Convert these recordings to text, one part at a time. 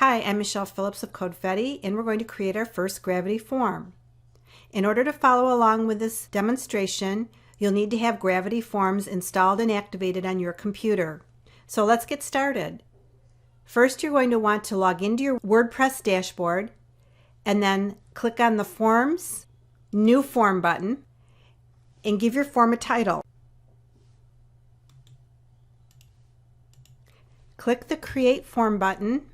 Hi, I'm Michelle Phillips of Codefetti, and we're going to create our first Gravity form. In order to follow along with this demonstration, you'll need to have Gravity forms installed and activated on your computer. So let's get started. First, you're going to want to log into your WordPress dashboard and then click on the Forms, New Form button and give your form a title. Click the Create Form button,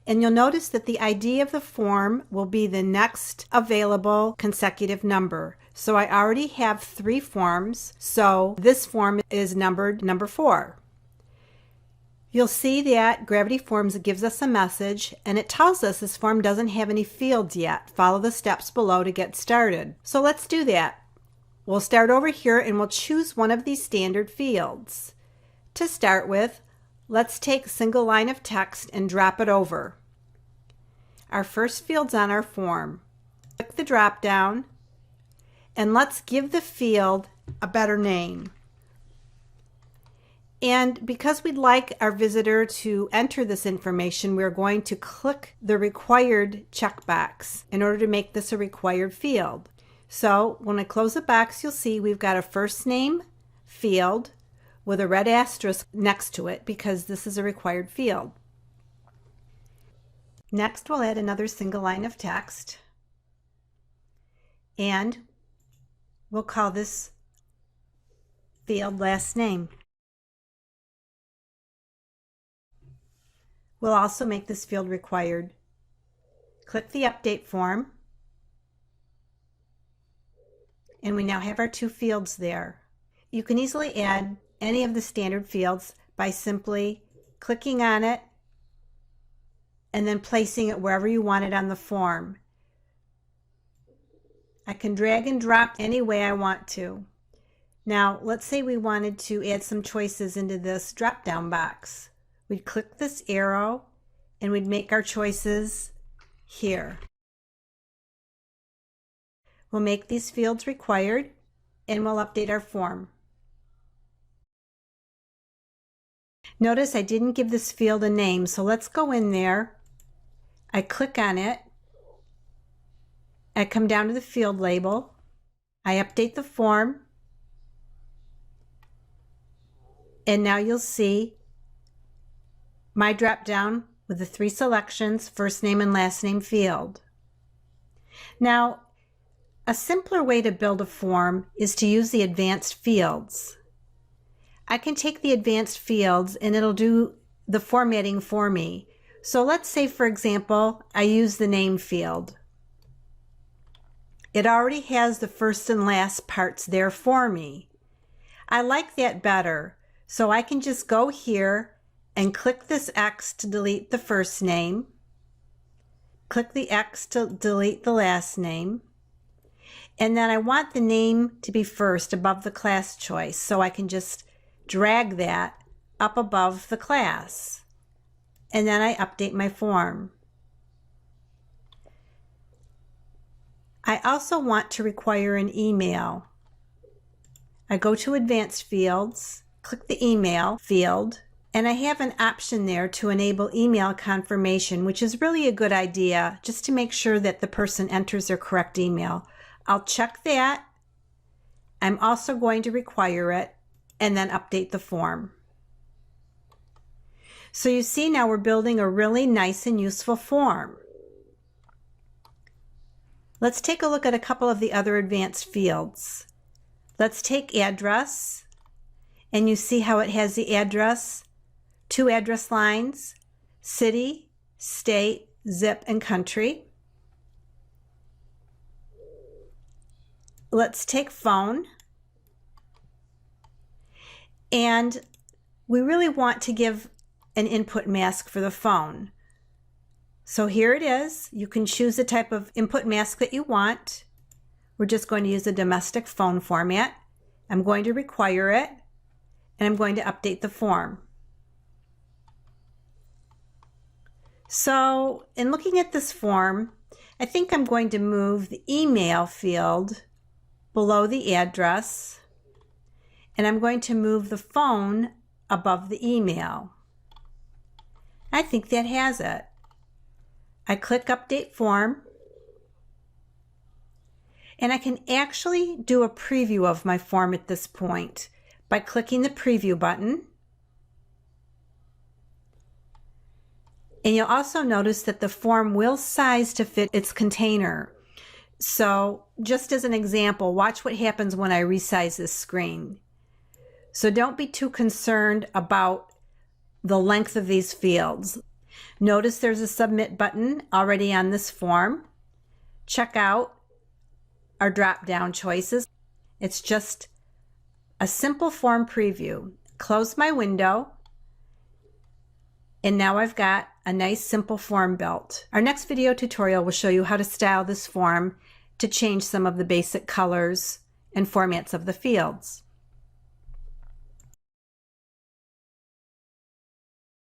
and you'll notice that the ID of the form will be the next available consecutive number. So I already have 3 forms, so this form is numbered number 4. You'll see that Gravity Forms gives us a message, and it tells us this form doesn't have any fields yet. Follow the steps below to get started. So let's do that. We'll start over here and we'll choose one of these standard fields. To start with, let's take a single line of text and drop it over. Our first field's on our form. Click the drop down and let's give the field a better name. And because we'd like our visitor to enter this information, we're going to click the required checkbox in order to make this a required field. So when I close the box, you'll see we've got a first name field with a red asterisk next to it because this is a required field. Next, we'll add another single line of text, and we'll call this field last name. We'll also make this field required. Click the Update form, and we now have our 2 fields there. You can easily add any of the standard fields by simply clicking on it and then placing it wherever you want it on the form. I can drag and drop any way I want to. Now, let's say we wanted to add some choices into this drop-down box. We'd click this arrow and we'd make our choices here. We'll make these fields required and we'll update our form. Notice I didn't give this field a name, so let's go in there. I click on it. I come down to the field label. I update the form. And now you'll see my drop down with the 3 selections, first name and last name field. Now, a simpler way to build a form is to use the advanced fields. I can take the advanced fields and it'll do the formatting for me. So let's say, for example, I use the name field. It already has the first and last parts there for me. I like that better, so I can just go here and click this X to delete the first name, click the X to delete the last name, and then I want the name to be first above the class choice, so I can just drag that up above the class, and then I update my form. I also want to require an email. I go to Advanced Fields, click the Email field, and I have an option there to enable email confirmation, which is really a good idea just to make sure that the person enters their correct email. I'll check that. I'm also going to require it and then update the form. So you see now we're building a really nice and useful form. Let's take a look at a couple of the other advanced fields. Let's take address, and you see how it has the address, 2 address lines, city, state, zip, and country. Let's take phone. And we really want to give an input mask for the phone. So here it is. You can choose the type of input mask that you want. We're just going to use a domestic phone format. I'm going to require it, and I'm going to update the form. So in looking at this form, I think I'm going to move the email field below the address, and I'm going to move the phone above the email. I think that has it. I click Update Form, and I can actually do a preview of my form at this point by clicking the Preview button. And you'll also notice that the form will size to fit its container. So just as an example, watch what happens when I resize this screen. So don't be too concerned about the length of these fields. Notice there's a Submit button already on this form. Check out our drop-down choices. It's just a simple form preview. Close my window, and now I've got a nice simple form built. Our next video tutorial will show you how to style this form to change some of the basic colors and formats of the fields.